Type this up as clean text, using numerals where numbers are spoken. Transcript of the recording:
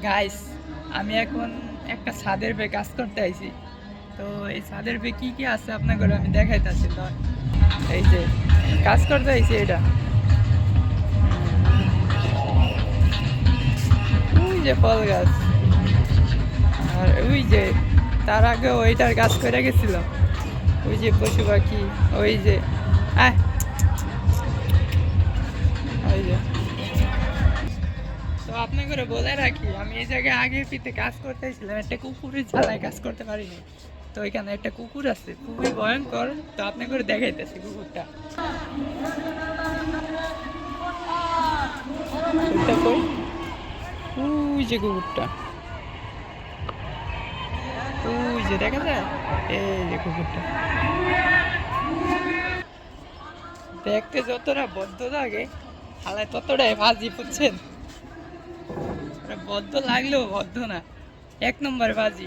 Guys, আমি এখন একটা ছাদের উপরে কাজ করতে আইছি। তো এই ছাদের উপরে কি কি আছে আপনাকে আমি দেখাইতেছি। তো এই যে কাজ করতে আইছি, এটা ওই যে ফল গাছ, আর ওই যে তার আগে ওইটার কাজ করে গেছিল, ওই যে পশু পাখি, ওই যে আহ ওই যে। তো আপনাকে বলে রাখি, আমি এই জায়গায় আগে পিতে কাজ করতেছিলাম, একটা কুকুরের জ্বালায় কাজ করতে পারিনি। তো এখানে একটা কুকুর আছে, খুবই ভয়ঙ্কর। তো আপনাকে দেখাইতেছি কুকুরটা। কুকুরটা কই? ওই যে কুকুরটা, ওই যে দেখা যায়, এই যে কুকুরটা। দেখতে যতটা বদ্ধ লাগে, হালায় ততটাই বাজি, বুঝছেন? বদ্ধ লাগলেও বদ্ধ না, এক নম্বর বাজি।